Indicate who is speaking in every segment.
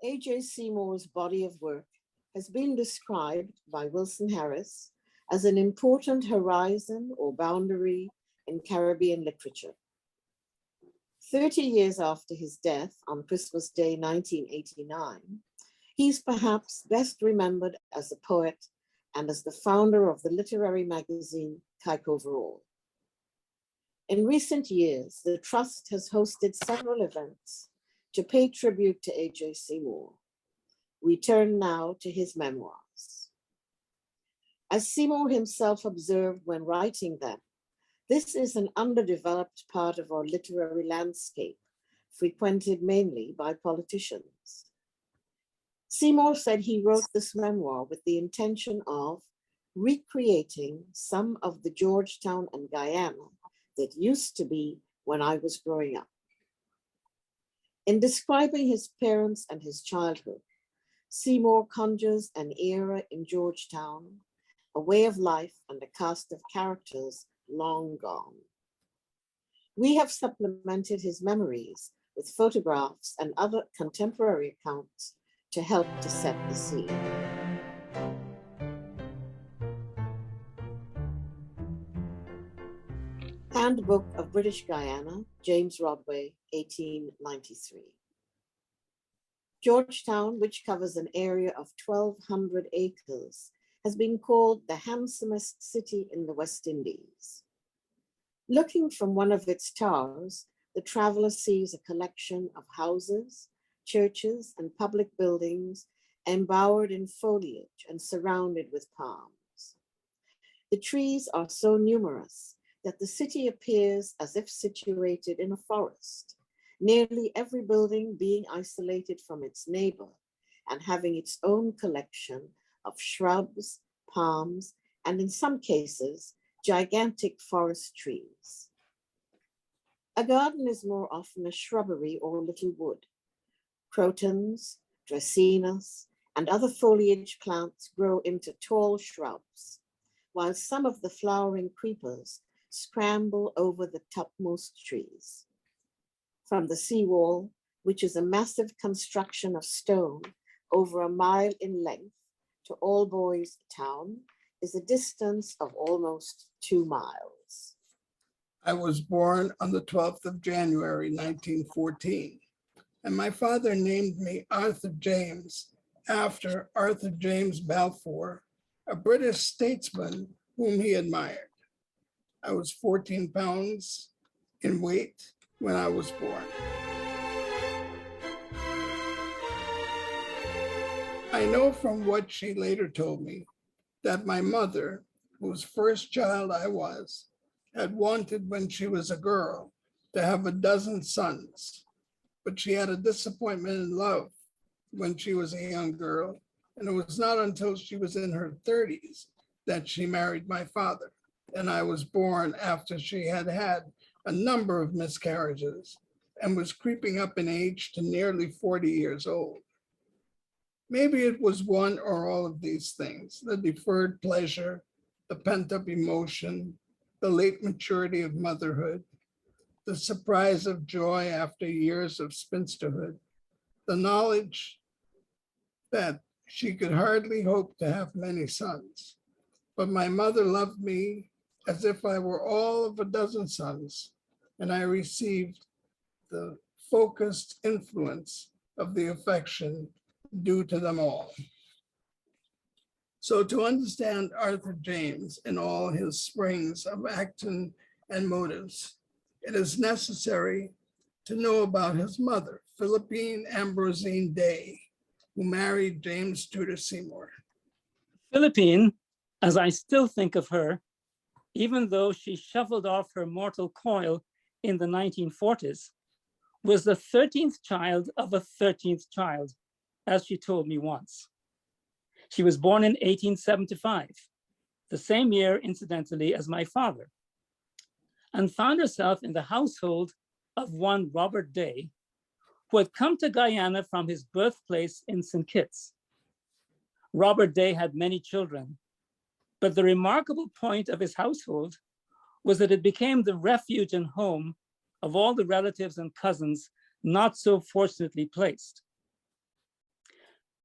Speaker 1: A.J. Seymour's body of work has been described by Wilson Harris as an important horizon or boundary in Caribbean literature. 30 years after his death on Christmas Day 1989, he's perhaps best remembered as a poet and as the founder of the literary magazine Kyk-over-al. In recent years, the Trust has hosted several events to pay tribute to A.J. Seymour. We turn now to his memoirs. As Seymour himself observed when writing them, this is an underdeveloped part of our literary landscape, frequented mainly by politicians. Seymour said he wrote this memoir with the intention of recreating some of the Georgetown and Guyana that used to be when I was growing up. In describing his parents and his childhood, Seymour conjures an era in Georgetown, a way of life and a cast of characters long gone. We have supplemented his memories with photographs and other contemporary accounts to help to set the scene. Handbook of British Guyana, James Rodway, 1893. Georgetown, which covers an area of 1,200 acres, has been called the handsomest city in the West Indies. Looking from one of its towers, the traveler sees a collection of houses, churches, and public buildings embowered in foliage and surrounded with palms. The trees are so numerous that the city appears as if situated in a forest, nearly every building being isolated from its neighbor and having its own collection of shrubs, palms, and in some cases, gigantic forest trees. A garden is more often a shrubbery or little wood. Crotons, dracaenas, and other foliage plants grow into tall shrubs, while some of the flowering creepers scramble over the topmost trees. From the seawall, which is a massive construction of stone over a mile in length, to All Boys Town is a distance of almost 2 miles.
Speaker 2: I was born on the 12th of January, 1914, and my father named me Arthur James after Arthur James Balfour, a British statesman whom he admired. I was 14 pounds in weight when I was born. I know from what she later told me that my mother, whose first child I was, had wanted when she was a girl to have a dozen sons, but she had a disappointment in love when she was a young girl, and it was not until she was in her 30s that she married my father, and I was born after she had had a number of miscarriages and was creeping up in age to nearly 40 years old. Maybe it was one or all of these things: the deferred pleasure, the pent-up emotion, the late maturity of motherhood, the surprise of joy after years of spinsterhood, the knowledge that she could hardly hope to have many sons. But my mother loved me as if I were all of a dozen sons, and I received the focused influence of the affection due to them all. So to understand Arthur James in all his springs of action and motives, it is necessary to know about his mother, Philippine Ambrosine Day, who married James Tudor Seymour.
Speaker 3: Philippine, as I still think of her, even though she shuffled off her mortal coil in the 1940s, was the 13th child of a 13th child, as she told me once. She was born in 1875, the same year, incidentally, as my father, and found herself in the household of one Robert Day, who had come to Guyana from his birthplace in St. Kitts. Robert Day had many children, but the remarkable point of his household was that it became the refuge and home of all the relatives and cousins not so fortunately placed.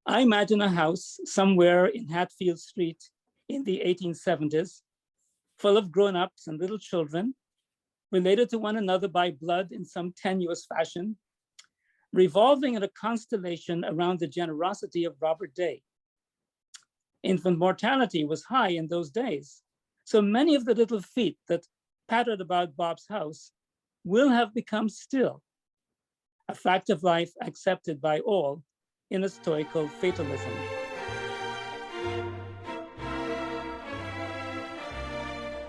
Speaker 3: I imagine a house somewhere in Hatfield Street in the 1870s, full of grown-ups and little children, related to one another by blood in some tenuous fashion, revolving in a constellation around the generosity of Robert Day. Infant mortality was high in those days, so many of the little feet that pattered about Bob's house will have become still, a fact of life accepted by all in a stoical fatalism.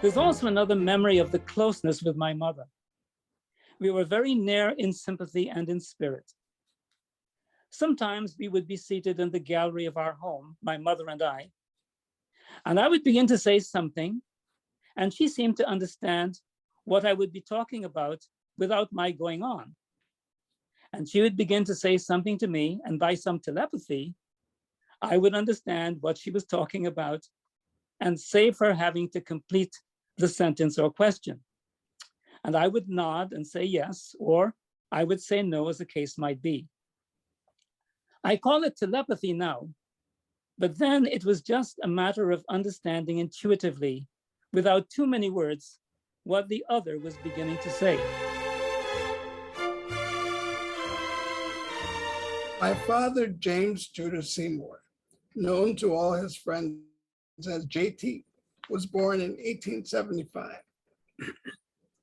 Speaker 3: There's also another memory of the closeness with my mother. We were very near in sympathy and in spirit. Sometimes we would be seated in the gallery of our home, my mother and I would begin to say something, and she seemed to understand what I would be talking about without my going on. And she would begin to say something to me, and by some telepathy, I would understand what she was talking about and save her having to complete the sentence or question. And I would nod and say yes, or I would say no, as the case might be. I call it telepathy now, but then it was just a matter of understanding intuitively, without too many words, what the other was beginning to say.
Speaker 2: My father, James Tudor Seymour, known to all his friends as JT, was born in 1875,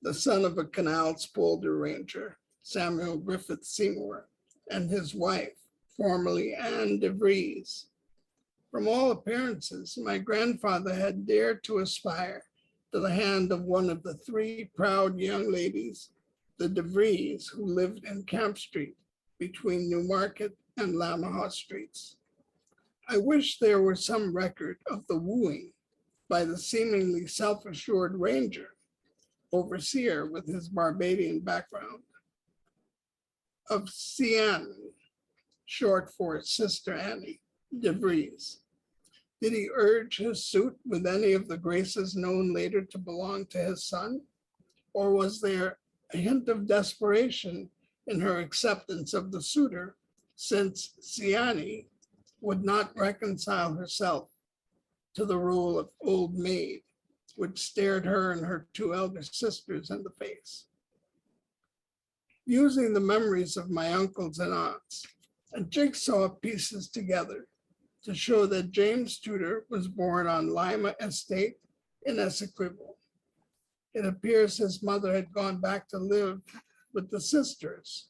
Speaker 2: the son of a canal polder ranger, Samuel Griffith Seymour, and his wife, formerly Anne de Vries. From all appearances, my grandfather had dared to aspire to the hand of one of the three proud young ladies, the de Vries, who lived in Camp Street between Newmarket and Lamaha Streets. I wish there were some record of the wooing by the seemingly self-assured ranger, overseer with his Barbadian background, of Sian, short for Sister Annie de Vries. Did he urge his suit with any of the graces known later to belong to his son? Or was there a hint of desperation in her acceptance of the suitor, since Siani would not reconcile herself to the role of old maid, which stared her and her two elder sisters in the face? Using the memories of my uncles and aunts, a jigsaw pieces together to show that James Tudor was born on Lima Estate in Essequibo. It appears his mother had gone back to live with the sisters,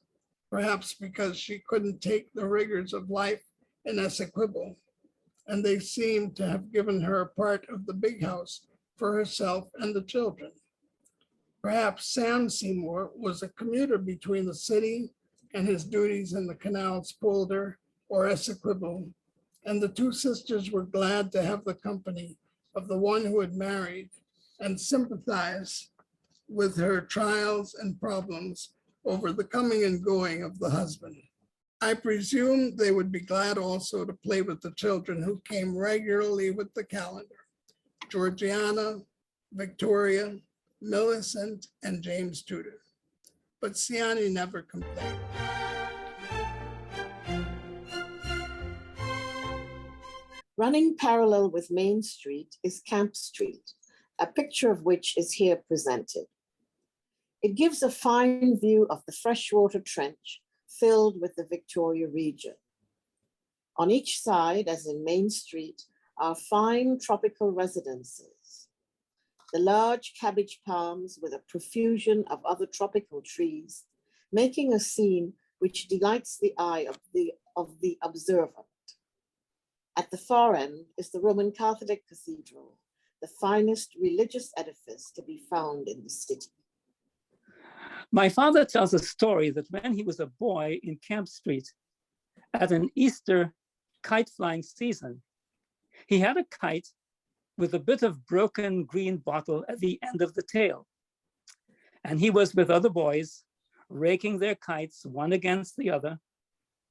Speaker 2: perhaps because she couldn't take the rigors of life in Essequibo, and they seemed to have given her a part of the big house for herself and the children. Perhaps Sam Seymour was a commuter between the city and his duties in the canals Polder or Essequibo, and the two sisters were glad to have the company of the one who had married and sympathize with her trials and problems over the coming and going of the husband. I presume they would be glad also to play with the children who came regularly with the calendar: Georgiana, Victoria, Millicent, and James Tudor. But Siani never complained.
Speaker 1: Running parallel with Main Street is Camp Street, a picture of which is here presented. It gives a fine view of the freshwater trench filled with the Victoria region. On each side, as in Main Street, are fine tropical residences. The large cabbage palms with a profusion of other tropical trees, making a scene which delights the eye of the observer. At the far end is the Roman Catholic Cathedral, the finest religious edifice to be found in the city.
Speaker 3: My father tells a story that when he was a boy in Camp Street at an Easter kite flying season, he had a kite with a bit of broken green bottle at the end of the tail. And he was with other boys raking their kites one against the other,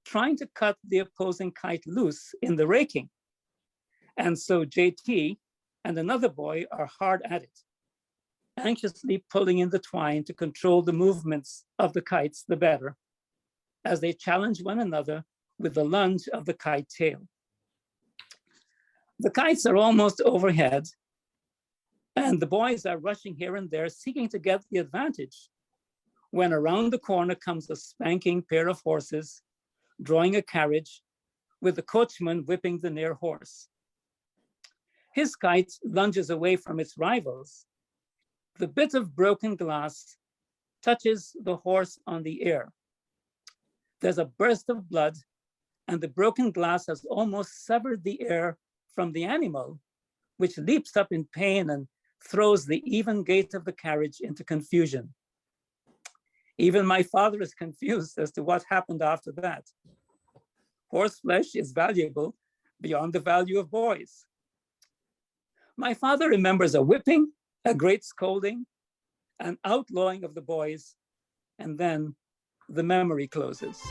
Speaker 3: trying to cut the opposing kite loose in the raking. And so JT and another boy are hard at it, anxiously pulling in the twine to control the movements of the kites the better, as they challenge one another with the lunge of the kite tail. The kites are almost overhead, and the boys are rushing here and there, seeking to get the advantage, when around the corner comes a spanking pair of horses, drawing a carriage, with the coachman whipping the near horse. His kite lunges away from its rivals. The bit of broken glass touches the horse on the ear. There's a burst of blood, and the broken glass has almost severed the ear from the animal, which leaps up in pain and throws the even gait of the carriage into confusion. Even my father is confused as to what happened after that. Horse flesh is valuable beyond the value of boys. My father remembers a whipping, a great scolding, an outlawing of the boys, and then the memory closes.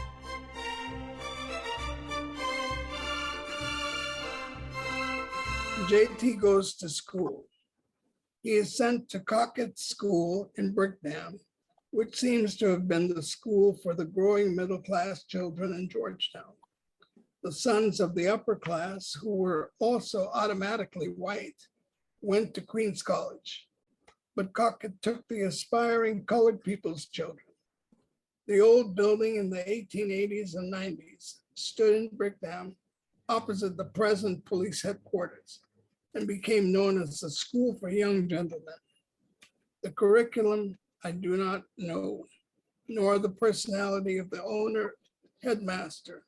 Speaker 2: JT goes to school. He is sent to Cockett School in Brickdam, which seems to have been the school for the growing middle-class children in Georgetown. The sons of the upper class, who were also automatically white, went to Queens College, but Cockett took the aspiring colored people's children. The old building in the 1880s and 90s stood in Brickdam opposite the present police headquarters and became known as the School for Young Gentlemen. The curriculum I do not know, nor the personality of the owner, headmaster,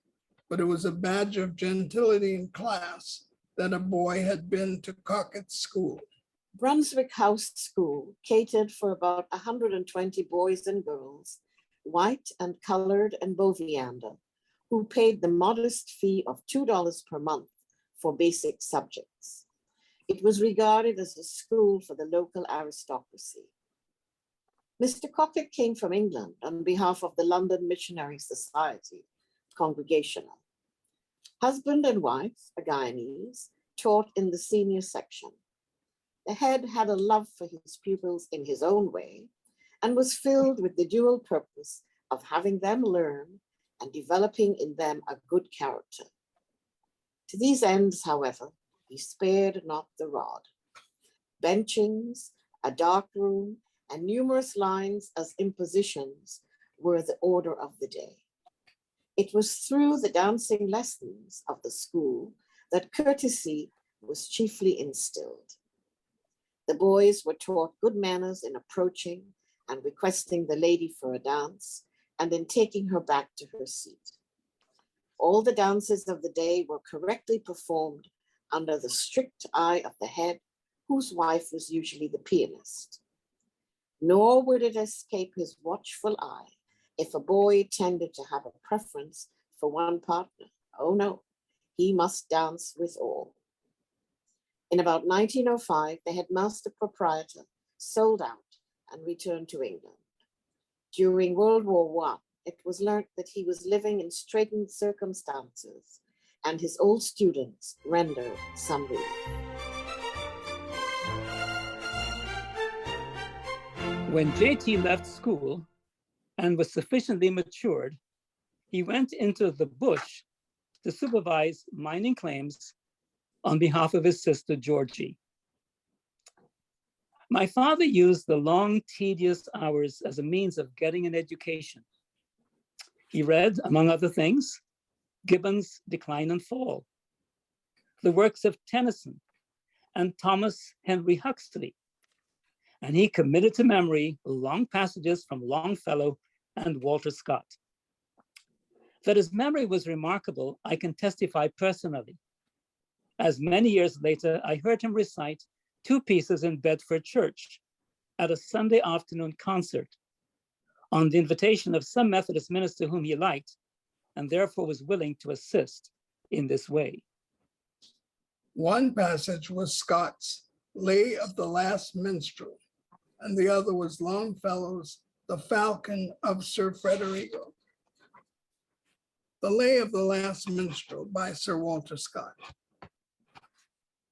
Speaker 2: but it was a badge of gentility in class that a boy had been to Cockett School.
Speaker 1: Brunswick House School catered for about 120 boys and girls, white and colored and Boviander, who paid the modest fee of $2 per month for basic subjects. It was regarded as a school for the local aristocracy. Mr. Cockett came from England on behalf of the London Missionary Society, Congregational. Husband and wife, a Guyanese, taught in the senior section. The head had a love for his pupils in his own way and was filled with the dual purpose of having them learn and developing in them a good character. To these ends, however, he spared not the rod. Benchings, a dark room, and numerous lines as impositions were the order of the day. It was through the dancing lessons of the school that courtesy was chiefly instilled. The boys were taught good manners in approaching and requesting the lady for a dance, and in taking her back to her seat. All the dances of the day were correctly performed under the strict eye of the head, whose wife was usually the pianist. Nor would it escape his watchful eye if a boy tended to have a preference for one partner. Oh no, he must dance with all. In about 1905, the headmaster proprietor sold out and returned to England. During World War I, it was learned that he was living in straitened circumstances, and his old students rendered some relief.
Speaker 3: When JT left school and was sufficiently matured, he went into the bush to supervise mining claims on behalf of his sister, Georgie. My father used the long, tedious hours as a means of getting an education. He read, among other things, Gibbon's Decline and Fall, the works of Tennyson and Thomas Henry Huxley, and he committed to memory long passages from Longfellow and Walter Scott. That his memory was remarkable, I can testify personally, as many years later, I heard him recite 2 pieces in Bedford Church at a Sunday afternoon concert on the invitation of some Methodist minister whom he liked, and therefore was willing to assist in this way.
Speaker 2: One passage was Scott's Lay of the Last Minstrel, and the other was Longfellow's The Falcon of Sir Frederico. The Lay of the Last Minstrel by Sir Walter Scott.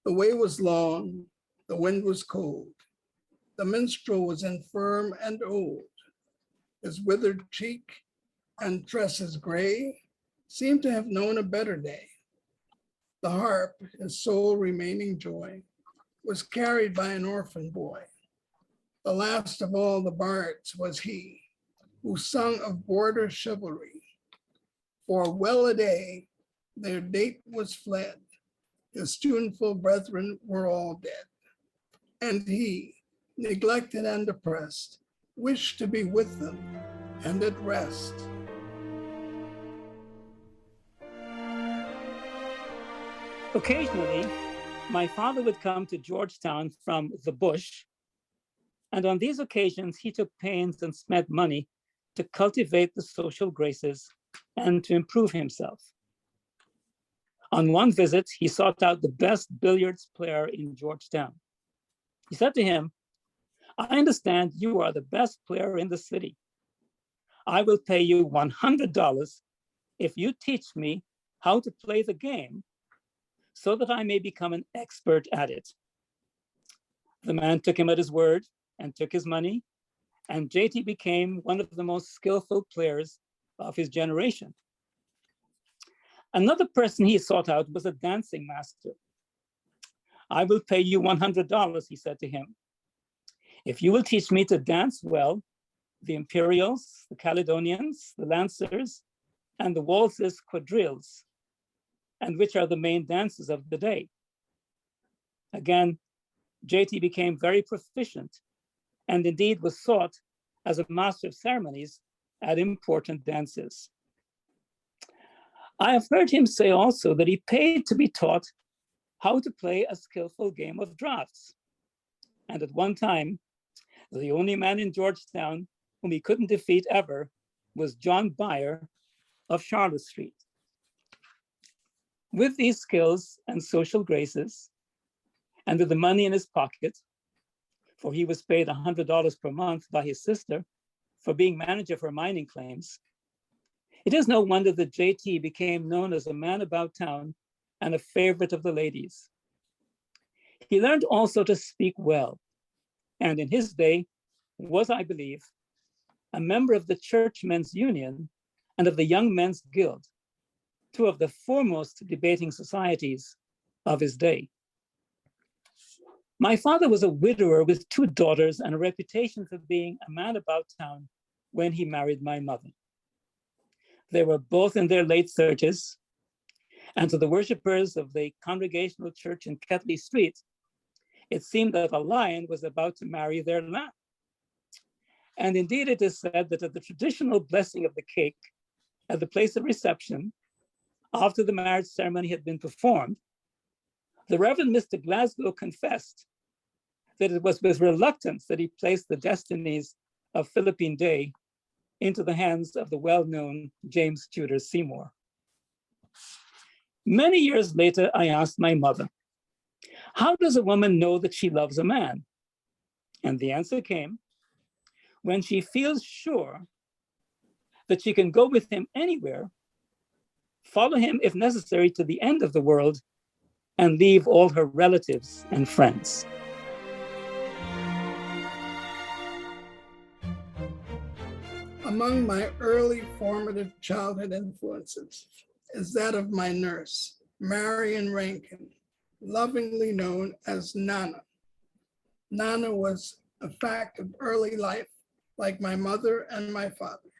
Speaker 2: The way was long, the wind was cold. The minstrel was infirm and old. His withered cheek and tresses gray seemed to have known a better day. The harp, his sole remaining joy, was carried by an orphan boy. The last of all the bards was he, who sung of border chivalry. For well a day, their date was fled, his tuneful brethren were all dead. And he, neglected and oppressed, wished to be with them and at rest.
Speaker 3: Occasionally, my father would come to Georgetown from the bush, and on these occasions, he took pains and spent money to cultivate the social graces and to improve himself. On one visit, he sought out the best billiards player in Georgetown. He said to him, "I understand you are the best player in the city. I will pay you $100 if you teach me how to play the game so that I may become an expert at it." The man took him at his word and took his money, and JT became one of the most skillful players of his generation. Another person he sought out was a dancing master. "I will pay you $100, he said to him, "if you will teach me to dance well the Imperials, the Caledonians, the Lancers, and the waltzes quadrilles, and which are the main dances of the day." Again, JT became very proficient and indeed was sought as a master of ceremonies at important dances. I have heard him say also that he paid to be taught how to play a skillful game of draughts. And at one time, the only man in Georgetown whom he couldn't defeat ever was John Byer of Charlotte Street. With these skills and social graces, and with the money in his pocket, for he was paid $100 per month by his sister for being manager for mining claims, it is no wonder that JT became known as a man about town and a favorite of the ladies. He learned also to speak well, and in his day was, I believe, a member of the Church Men's Union and of the Young Men's Guild, two of the foremost debating societies of his day. My father was a widower with 2 daughters and a reputation for being a man about town when he married my mother. They were both in their late 30s, and to the worshipers of the Congregational Church in Ketley Street, it seemed that a lion was about to marry their lamb. And indeed, it is said that at the traditional blessing of the cake at the place of reception, after the marriage ceremony had been performed, the Reverend Mr. Glasgow confessed that it was with reluctance that he placed the destinies of Philippine Day into the hands of the well-known James Tudor Seymour. Many years later, I asked my mother, "How does a woman know that she loves a man?" And the answer came, "When she feels sure that she can go with him anywhere, follow him if necessary to the end of the world, and leave all her relatives and friends."
Speaker 2: Among my early formative childhood influences is that of my nurse, Marion Rankin, lovingly known as Nana. Nana was a fact of early life, like my mother and my father.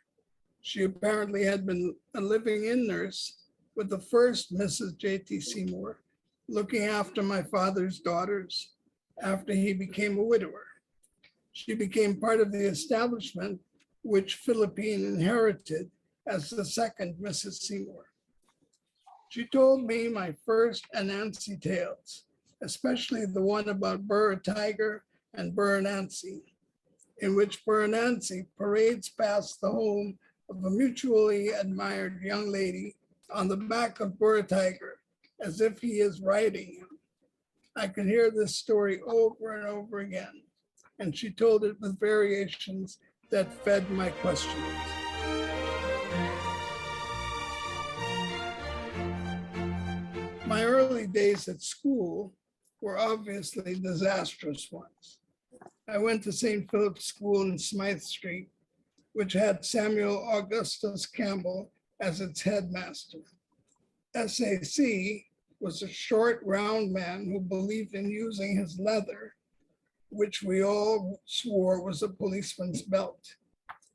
Speaker 2: She apparently had been a living-in nurse with the first Mrs. J.T. Seymour, looking after my father's daughters after he became a widower. She became part of the establishment which Philippine inherited as the second Mrs. Seymour. She told me my first Anansi tales, especially the one about Burr Tiger and Burr Nancy, in which Burr Nancy parades past the home of a mutually admired young lady on the back of Burr Tiger as if he is riding him. I could hear this story over and over again, and she told it with variations that fed my questions. My early days at school were obviously disastrous ones. I went to St. Philip's School in Smythe Street, which had Samuel Augustus Campbell as its headmaster. SAC was a short, round man who believed in using his leather, which we all swore was a policeman's belt,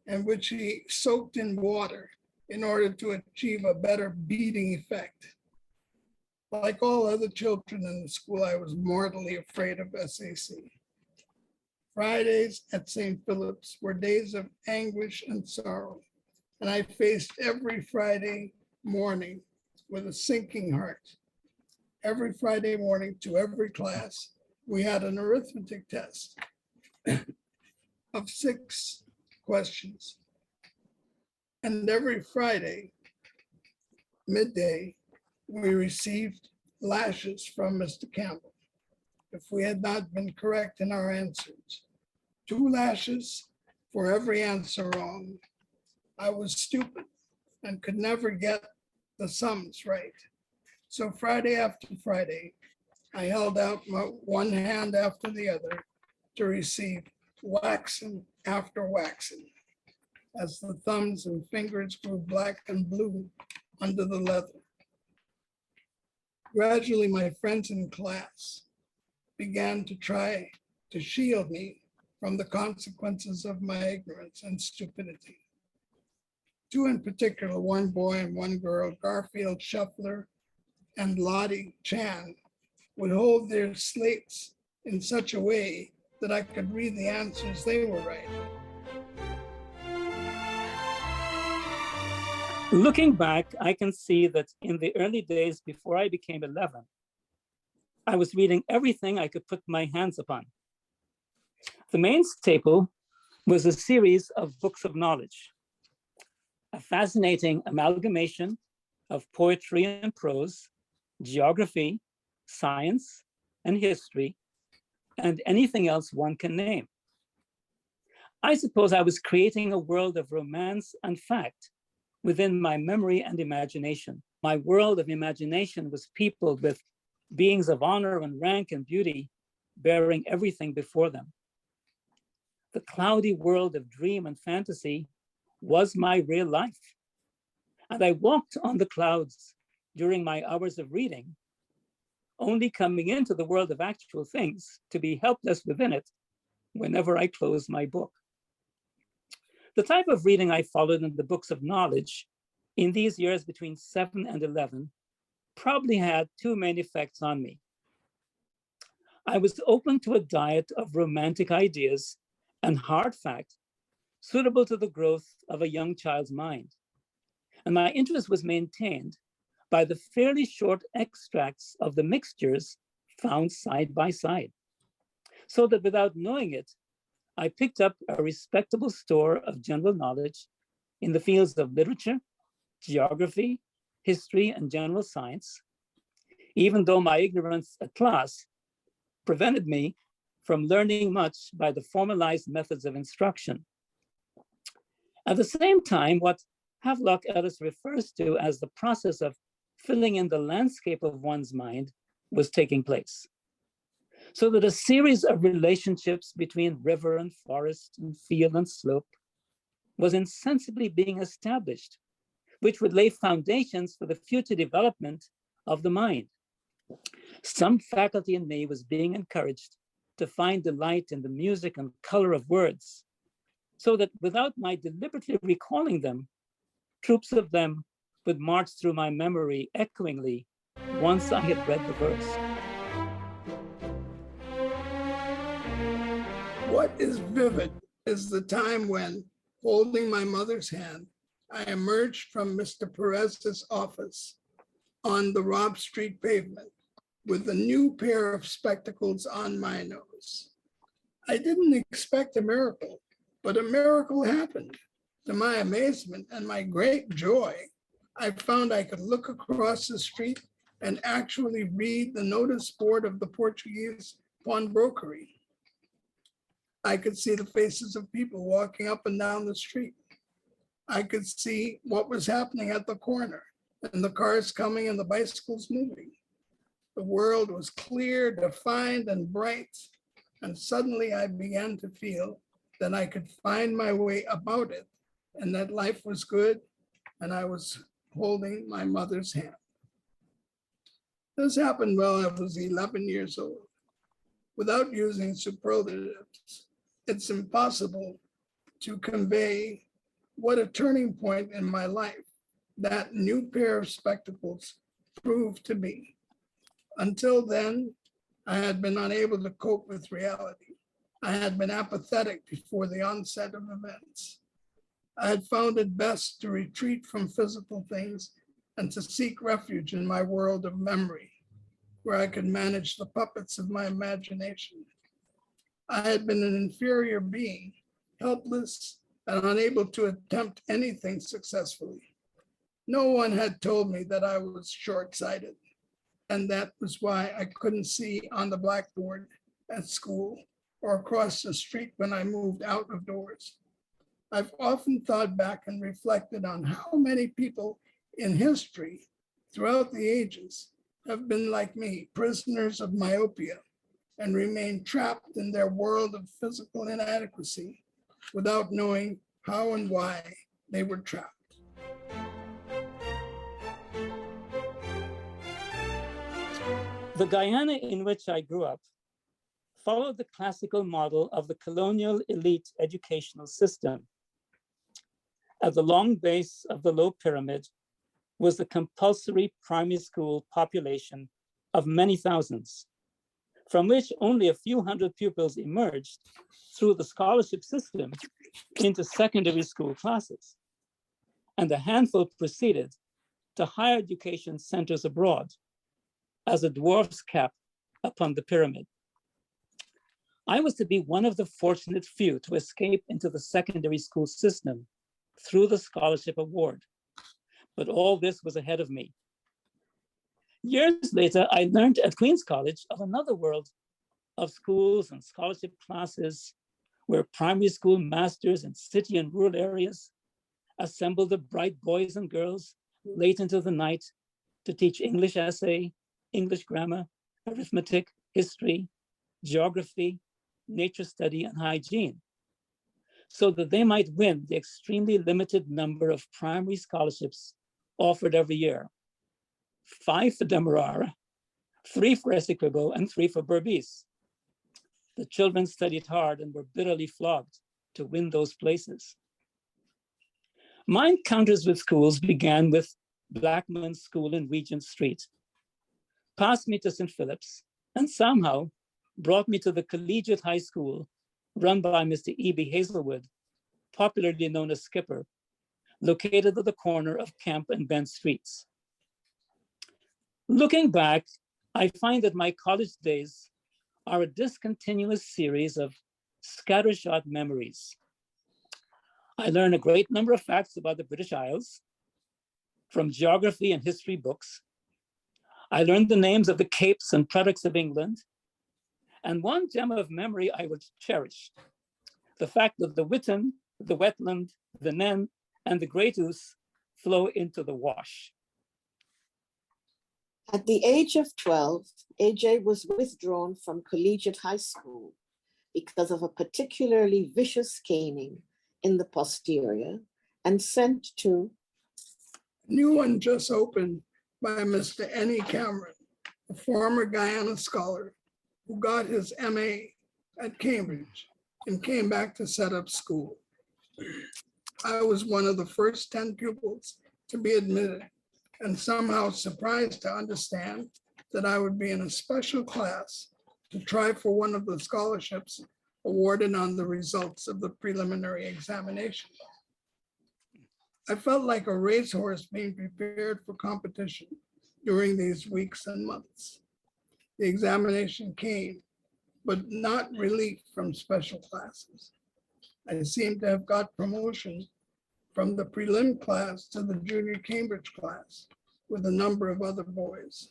Speaker 2: and which he soaked in water in order to achieve a better beating effect. Like all other children in the school, I was mortally afraid of SAC. Fridays at St. Philip's were days of anguish and sorrow, and I faced every Friday morning with a sinking heart. Every Friday morning to every class, we had an arithmetic test of 6 questions. And every Friday, midday, we received lashes from Mr. Campbell if we had not been correct in our answers. 2 lashes for every answer wrong. I was stupid and could never get the sums right. So Friday after Friday, I held out my one hand after the other to receive waxing after waxing as the thumbs and fingers grew black and blue under the leather. Gradually, my friends in class began to try to shield me from the consequences of my ignorance and stupidity. 2 in particular, one boy and one girl, Garfield Shuffler and Lottie Chan, would hold their slates in such a way that I could read the answers they were writing.
Speaker 3: Looking back, I can see that in the early days before I became 11, I was reading everything I could put my hands upon. The main staple was a series of books of knowledge, a fascinating amalgamation of poetry and prose, geography, science, and history, and anything else one can name. I suppose I was creating a world of romance and fact within my memory and imagination. My world of imagination was peopled with beings of honor and rank and beauty, bearing everything before them. The cloudy world of dream and fantasy was my real life. And I walked on the clouds during my hours of reading, only coming into the world of actual things to be helpless within it whenever I closed my book. The type of reading I followed in the books of knowledge in these years between 7 and 11 probably had 2 main effects on me. I was open to a diet of romantic ideas and hard fact suitable to the growth of a young child's mind. And my interest was maintained by the fairly short extracts of the mixtures found side by side, so that without knowing it, I picked up a respectable store of general knowledge in the fields of literature, geography, history, and general science, even though my ignorance at class prevented me from learning much by the formalized methods of instruction. At the same time, what Havelock Ellis refers to as the process of filling in the landscape of one's mind was taking place. So that a series of relationships between river and forest and field and slope was insensibly being established, which would lay foundations for the future development of the mind. Some faculty in me was being encouraged to find delight in the music and color of words, so that without my deliberately recalling them, troops of them would march through my memory echoingly once I had read the verse.
Speaker 2: What is vivid is the time when, holding my mother's hand, I emerged from Mr. Perez's office on the Robb Street pavement with a new pair of spectacles on my nose. I didn't expect a miracle, but a miracle happened. To my amazement and my great joy, I found I could look across the street and actually read the notice board of the Portuguese pawnbrokery. I could see the faces of people walking up and down the street. I could see what was happening at the corner and the cars coming and the bicycles moving. The world was clear, defined, and bright. And suddenly I began to feel that I could find my way about it and that life was good and I was holding my mother's hand. This happened while I was 11 years old. Without using superlatives, it's impossible to convey what a turning point in my life that new pair of spectacles proved to be. Until then, I had been unable to cope with reality. I had been apathetic before the onset of events. I had found it best to retreat from physical things and to seek refuge in my world of memory, where I could manage the puppets of my imagination. I had been an inferior being, helpless and unable to attempt anything successfully. No one had told me that I was short-sighted, and that was why I couldn't see on the blackboard at school or across the street when I moved out of doors. I've often thought back and reflected on how many people in history throughout the ages have been like me, prisoners of myopia, and remained trapped in their world of physical inadequacy without knowing how and why they were trapped.
Speaker 3: The Guyana in which I grew up followed the classical model of the colonial elite educational system. At the long base of the low pyramid was the compulsory primary school population of many thousands, from which only a few hundred pupils emerged through the scholarship system into secondary school classes, and a handful proceeded to higher education centers abroad as a dwarf's cap upon the pyramid. I was to be one of the fortunate few to escape into the secondary school system through the scholarship award, but all this was ahead of me. Years later, I learned at Queen's College of another world of schools and scholarship classes where primary school masters in city and rural areas assembled the bright boys and girls late into the night to teach English essay, English grammar, arithmetic, history, geography, nature study, and hygiene, so that they might win the extremely limited number of primary scholarships offered every year. 5 for Demerara, 3 for Essequibo, and 3 for Berbice. The children studied hard and were bitterly flogged to win those places. My encounters with schools began with Blackman's School in Regent Street, passed me to St. Philip's, and somehow brought me to the collegiate high school run by Mr. E.B. Hazelwood, popularly known as Skipper, located at the corner of Kemp and Bent Streets. Looking back, I find that my college days are a discontinuous series of scattershot memories. I learned a great number of facts about the British Isles from geography and history books. I learned the names of the capes and products of England. And one gem of memory I would cherish, the fact that the Witten, the Wetland, the Nen, and the Great Ouse flow into the Wash.
Speaker 1: At the age of 12, AJ was withdrawn from collegiate high school because of a particularly vicious caning in the posterior and sent to
Speaker 2: a new one just opened by Mr. N.E. Cameron, a former Guyana scholar who got his MA at Cambridge and came back to set up school. I was one of the first 10 pupils to be admitted, and somehow surprised to understand that I would be in a special class to try for one of the scholarships awarded on the results of the preliminary examination. I felt like a racehorse being prepared for competition during these weeks and months. The examination came, but not relief from special classes. I seemed to have got promotion from the prelim class to the junior Cambridge class with a number of other boys.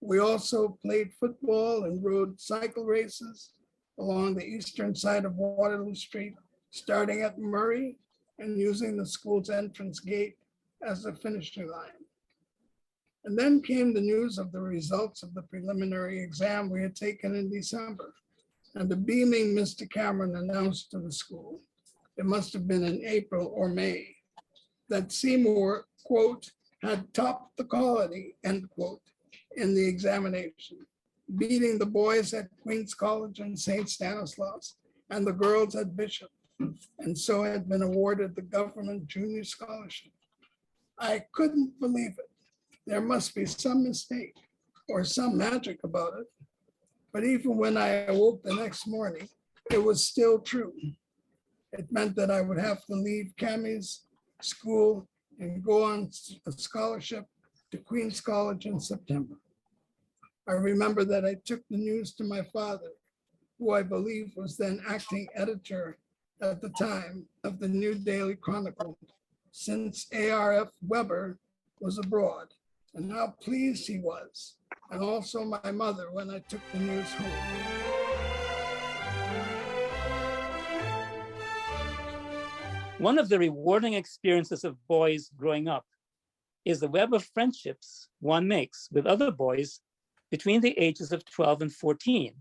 Speaker 2: We also played football and rode cycle races along the eastern side of Waterloo Street, starting at Murray and using the school's entrance gate as the finishing line. And then came the news of the results of the preliminary exam we had taken in December. And the beaming Mr. Cameron announced to the school, it must have been in April or May, that Seymour, quote, had topped the quality, end quote, in the examination, beating the boys at Queens College and St. Stanislaus and the girls at Bishop, and so had been awarded the government junior scholarship. I couldn't believe it. There must be some mistake or some magic about it. But even when I awoke the next morning, it was still true. It meant that I would have to leave Cammie's school and go on a scholarship to Queens College in September. I remember that I took the news to my father, who I believe was then acting editor at the time of the New Daily Chronicle, since A.R.F. Weber was abroad, and how pleased he was, and also my mother when I took the news home.
Speaker 3: One of the rewarding experiences of boys growing up is the web of friendships one makes with other boys between the ages of 12 and 14,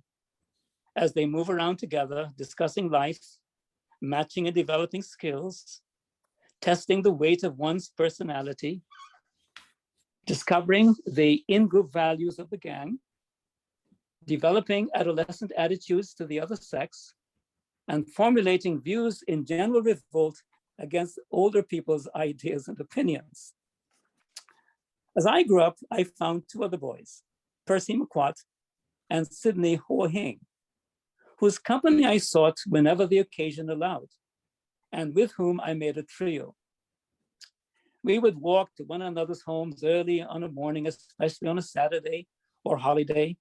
Speaker 3: as they move around together, discussing life, matching and developing skills, testing the weight of one's personality, discovering the in-group values of the gang, developing adolescent attitudes to the other sex, and formulating views in general revolt against older people's ideas and opinions. As I grew up, I found two other boys, Percy McQuat and Sidney Ho Hing, whose company I sought whenever the occasion allowed, and with whom I made a trio. We would walk to one another's homes early on a morning, especially on a Saturday or holiday,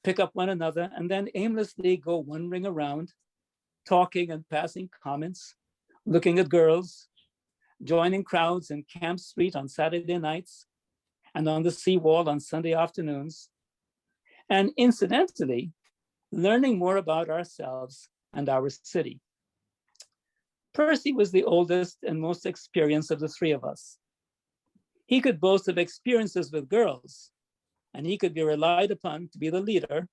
Speaker 3: pick up one another, and then aimlessly go wandering around, talking and passing comments, looking at girls, joining crowds in Camp Street on Saturday nights, and on the seawall on Sunday afternoons, and incidentally, learning more about ourselves and our city. Percy was the oldest and most experienced of the three of us. He could boast of experiences with girls, and he could be relied upon to be the leader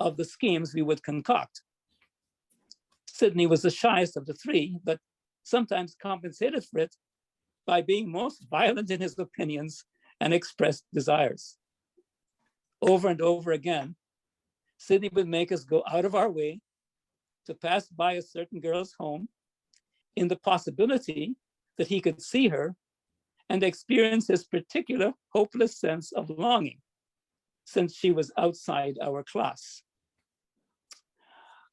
Speaker 3: of the schemes we would concoct. Sidney was the shyest of the three, but sometimes compensated for it by being most violent in his opinions and expressed desires. Over and over again, Sidney would make us go out of our way to pass by a certain girl's home in the possibility that he could see her and experience his particular hopeless sense of longing, since she was outside our class.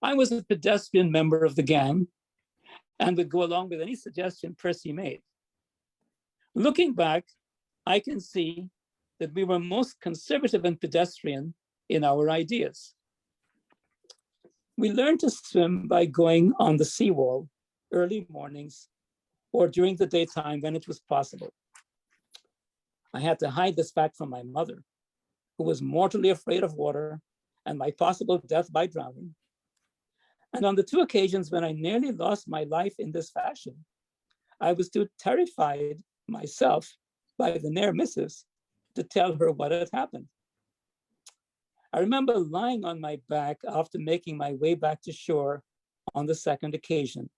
Speaker 3: I was a pedestrian member of the gang and would go along with any suggestion Percy made. Looking back, I can see that we were most conservative and pedestrian in our ideas. We learned to swim by going on the seawall early mornings or during the daytime when it was possible. I had to hide this fact from my mother, who was mortally afraid of water and my possible death by drowning. And on the two occasions when I nearly lost my life in this fashion, I was too terrified myself by the near misses to tell her what had happened. I remember lying on my back after making my way back to shore on the second occasion,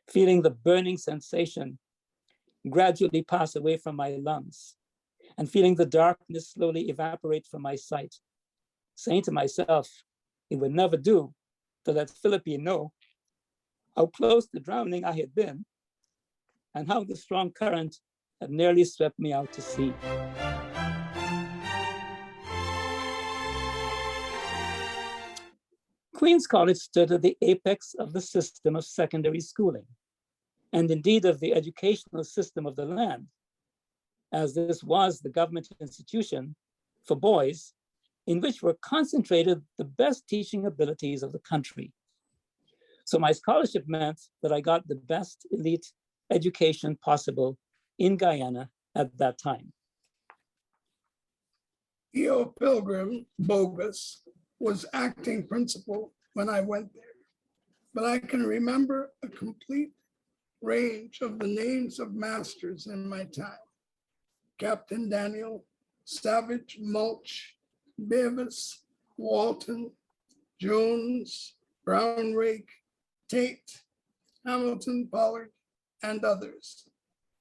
Speaker 3: feeling the burning sensation gradually pass away from my lungs and feeling the darkness slowly evaporate from my sight, saying to myself, it would never do to let Philippe know how close to drowning I had been and how the strong current had nearly swept me out to sea. Queens College stood at the apex of the system of secondary schooling, and indeed of the educational system of the land, as this was the government institution for boys in which were concentrated the best teaching abilities of the country. So my scholarship meant that I got the best elite education possible in Guyana at that time.
Speaker 2: E.O. Pilgrim, bogus, was acting principal when I went there, but I can remember a complete range of the names of masters in my time. Captain Daniel, Savage, Mulch, Beavis, Walton, Jones, Brownrake, Tate, Hamilton, Pollard, and others.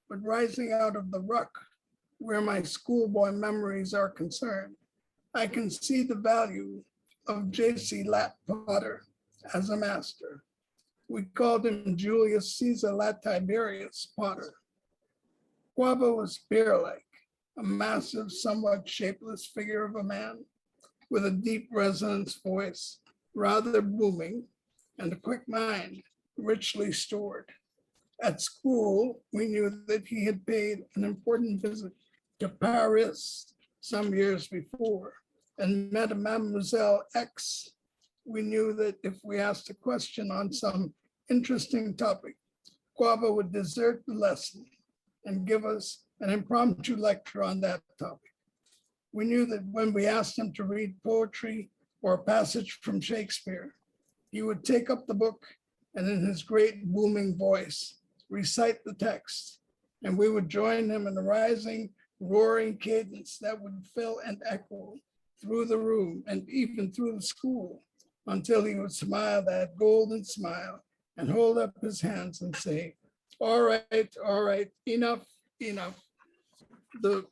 Speaker 2: But rising out of the ruck where my schoolboy memories are concerned, I can see the value of J.C. Lat Potter as a master. We called him Julius Caesar Latiberius Potter. Guava was bear-like, a massive, somewhat shapeless figure of a man with a deep resonance voice, rather booming, and a quick mind, richly stored. At school, we knew that he had paid an important visit to Paris some years before and met a Mademoiselle X. We knew that if we asked a question on some interesting topic, Guava would desert the lesson and give us an impromptu lecture on that topic. We knew that when we asked him to read poetry or a passage from Shakespeare, he would take up the book and in his great booming voice, recite the text, and we would join him in a rising, roaring cadence that would fill and echo through the room and even through the school until he would smile that golden smile and hold up his hands and say, all right, enough. The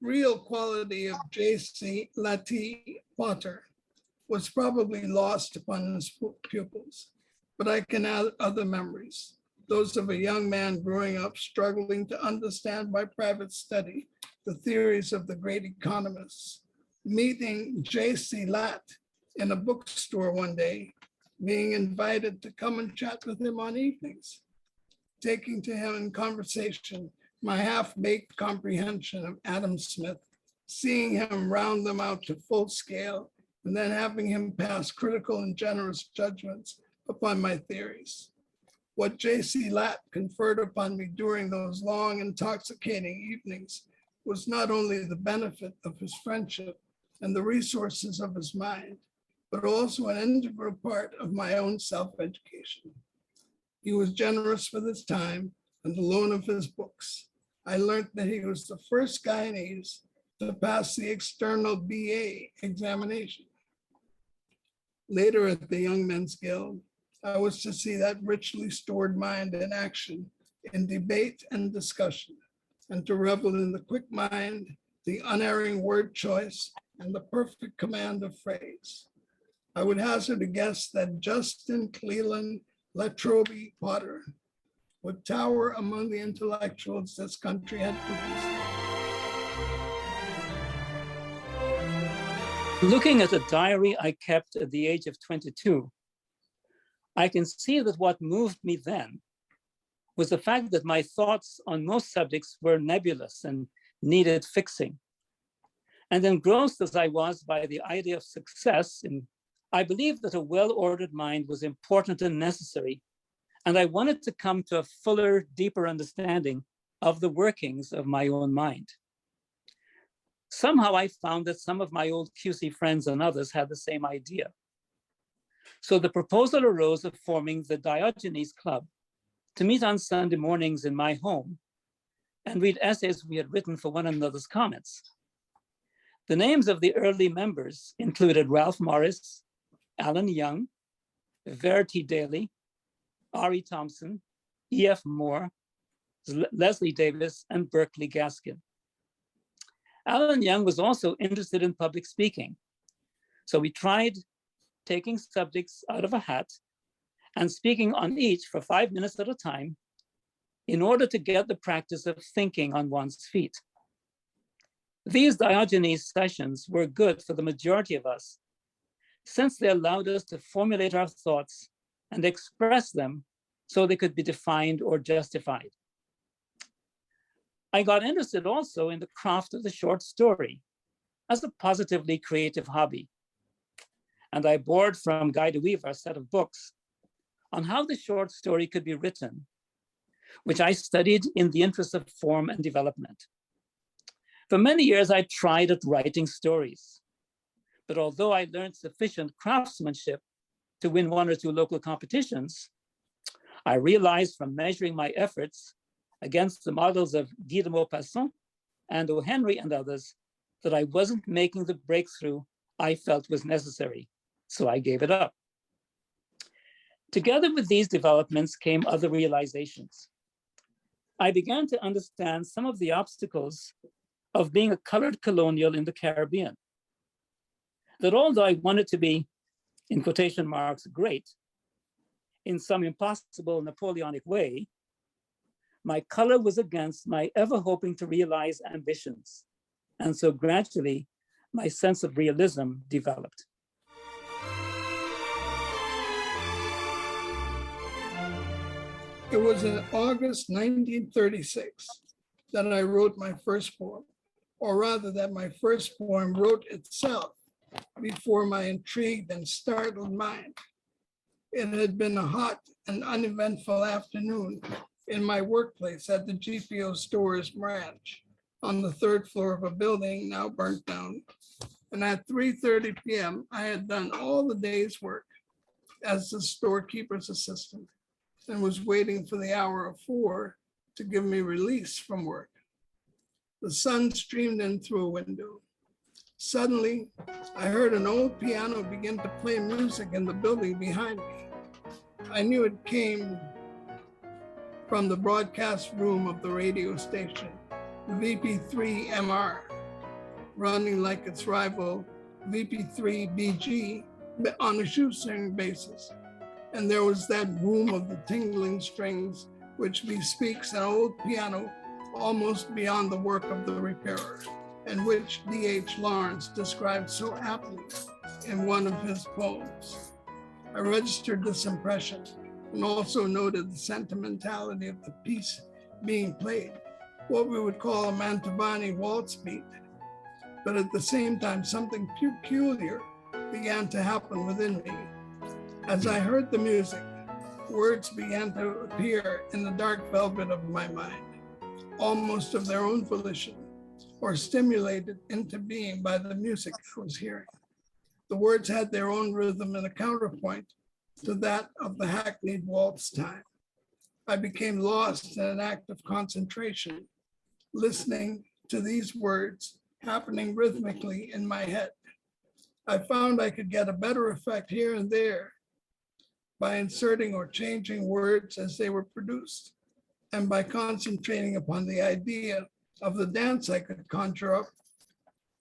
Speaker 2: real quality of J.C. Lati Potter was probably lost upon his pupils, but I can add other memories, those of a young man growing up struggling to understand by private study the theories of the great economists, meeting J.C. Lat in a bookstore one day, being invited to come and chat with him on evenings, taking to him in conversation my half-baked comprehension of Adam Smith, seeing him round them out to full scale, and then having him pass critical and generous judgments upon my theories. What J.C. Lat conferred upon me during those long, intoxicating evenings was not only the benefit of his friendship and the resources of his mind, but also an integral part of my own self-education. He was generous with his time and the loan of his books. I learned that he was the first Guyanese to pass the external BA examination. Later at the Young Men's Guild, I was to see that richly stored mind in action, in debate and discussion, and to revel in the quick mind, the unerring word choice, and the perfect command of phrase. I would hazard a guess that Justin Cleland Latrobe Potter would tower among the intellectuals this country had produced.
Speaker 3: Looking at a diary I kept at the age of 22, I can see that what moved me then was the fact that my thoughts on most subjects were nebulous and needed fixing. And engrossed as I was by the idea of success, I believed that a well-ordered mind was important and necessary, and I wanted to come to a fuller, deeper understanding of the workings of my own mind. Somehow I found that some of my old QC friends and others had the same idea. So the proposal arose of forming the Diogenes Club to meet on Sunday mornings in my home and read essays we had written for one another's comments. The names of the early members included Ralph Morris, Alan Young, Verity Daly, Ari Thompson, E.F. Moore, Leslie Davis, and Berkeley Gaskin. Alan Young was also interested in public speaking. So we tried taking subjects out of a hat and speaking on each for 5 minutes at a time in order to get the practice of thinking on one's feet. These Diogenes sessions were good for the majority of us, since they allowed us to formulate our thoughts and express them so they could be defined or justified. I got interested also in the craft of the short story as a positively creative hobby. And I borrowed from Guy de Weaver a set of books on how the short story could be written, which I studied in the interest of form and development. For many years, I tried at writing stories, but although I learned sufficient craftsmanship to win 1 or 2 local competitions, I realized from measuring my efforts against the models of Guy de Maupassant and O. Henry and others that I wasn't making the breakthrough I felt was necessary, so I gave it up. Together with these developments came other realizations. I began to understand some of the obstacles of being a colored colonial in the Caribbean. That although I wanted to be, in quotation marks, great, in some impossible Napoleonic way, my color was against my ever hoping to realize ambitions. And so gradually, my sense of realism developed.
Speaker 2: It was in August 1936 that I wrote my first poem, or rather that my first poem wrote itself before my intrigued and startled mind. It had been a hot and uneventful afternoon in my workplace at the GPO Stores branch on the third floor of a building now burnt down. And at 3:30 p.m., I had done all the day's work as the storekeeper's assistant and was waiting for the hour of 4 to give me release from work. The sun streamed in through a window. Suddenly, I heard an old piano begin to play music in the building behind me. I knew it came from the broadcast room of the radio station, VP3MR, running like its rival VP3BG on a shoestring basis. And there was that boom of the tingling strings, which bespeaks an old piano almost beyond the work of the repairer, and which D.H. Lawrence described so aptly in one of his poems. I registered this impression and also noted the sentimentality of the piece being played, what we would call a Mantovani waltz beat. But at the same time, something peculiar began to happen within me. As I heard the music, words began to appear in the dark velvet of my mind, almost of their own volition, or stimulated into being by the music I was hearing. The words had their own rhythm and a counterpoint to that of the hackneyed waltz time. I became lost in an act of concentration, listening to these words happening rhythmically in my head. I found I could get a better effect here and there by inserting or changing words as they were produced, and by concentrating upon the idea of the dance I could conjure up,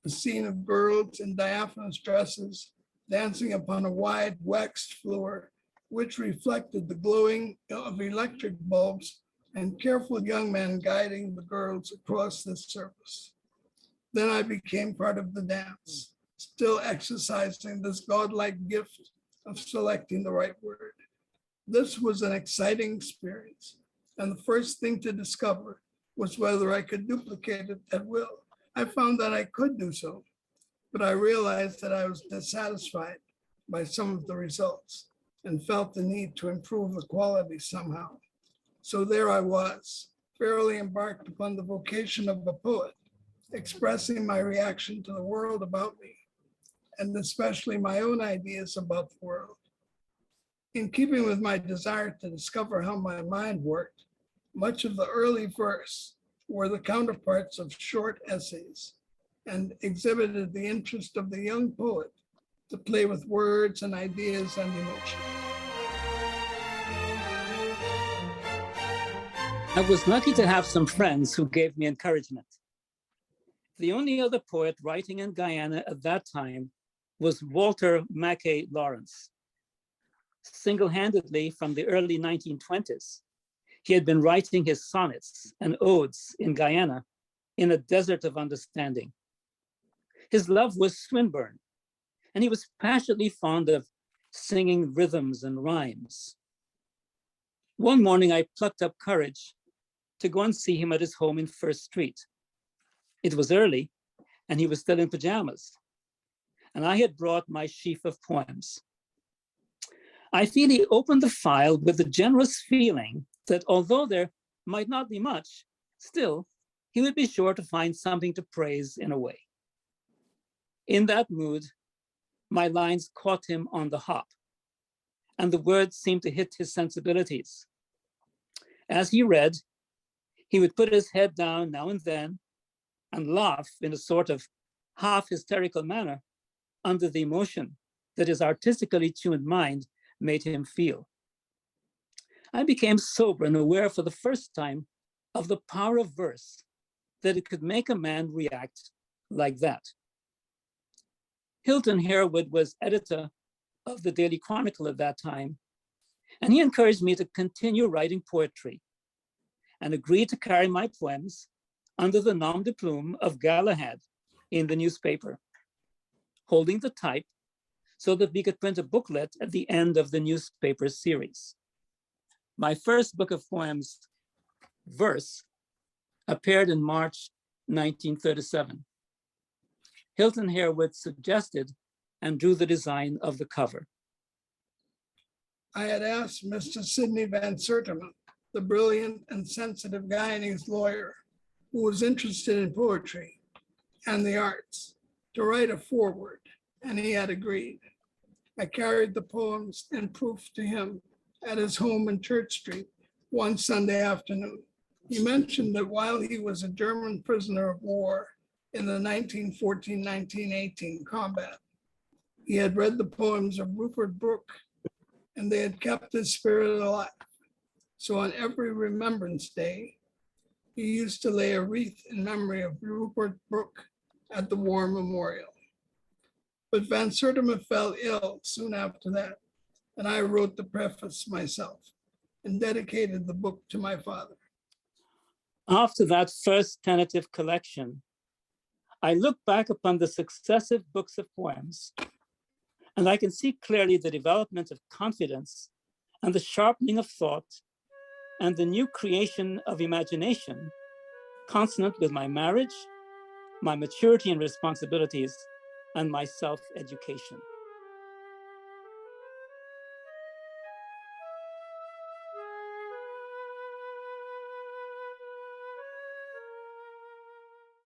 Speaker 2: a scene of girls in diaphanous dresses dancing upon a wide waxed floor, which reflected the glowing of electric bulbs and careful young men guiding the girls across this surface. Then I became part of the dance, still exercising this godlike gift of selecting the right word. This was an exciting experience, and the first thing to discover was whether I could duplicate it at will. I found that I could do so, but I realized that I was dissatisfied by some of the results and felt the need to improve the quality somehow. So there I was, fairly embarked upon the vocation of a poet, expressing my reaction to the world about me, and especially my own ideas about the world. In keeping with my desire to discover how my mind worked, much of the early verse were the counterparts of short essays and exhibited the interest of the young poet to play with words and ideas and emotion.
Speaker 3: I was lucky to have some friends who gave me encouragement. The only other poet writing in Guyana at that time was Walter Mackay Lawrence. Single-handedly from the early 1920s, he had been writing his sonnets and odes in Guyana in a desert of understanding. His love was Swinburne, and he was passionately fond of singing rhythms and rhymes. One morning, I plucked up courage to go and see him at his home in First Street. It was early, and he was still in pajamas, and I had brought my sheaf of poems. I feel he opened the file with the generous feeling that although there might not be much, still, he would be sure to find something to praise in a way. In that mood, my lines caught him on the hop, and the words seemed to hit his sensibilities. As he read, he would put his head down now and then and laugh in a sort of half hysterical manner under the emotion that his artistically tuned mind made him feel. I became sober and aware for the first time of the power of verse that it could make a man react like that. Hilton Harewood was editor of the Daily Chronicle at that time, and he encouraged me to continue writing poetry and agreed to carry my poems under the nom de plume of Galahad in the newspaper, holding the type so that we could print a booklet at the end of the newspaper series. My first book of poems, Verse, appeared in March 1937. Hilton Harewood suggested and drew the design of the cover.
Speaker 2: I had asked Mr. Sidney Van Sertima, the brilliant and sensitive Guyanese lawyer who was interested in poetry and the arts, to write a foreword, and he had agreed. I carried the poems and proof to him at his home in Church Street one Sunday afternoon. He mentioned that while he was a German prisoner of war in the 1914-1918 combat, he had read the poems of Rupert Brooke, and they had kept his spirit alive. So on every Remembrance Day, he used to lay a wreath in memory of Rupert Brooke at the War Memorial. But Van Sertima fell ill soon after that, and I wrote the preface myself and dedicated the book to my father.
Speaker 3: After that first tentative collection, I look back upon the successive books of poems, and I can see clearly the development of confidence and the sharpening of thought and the new creation of imagination consonant with my marriage, my maturity and responsibilities, and my self-education.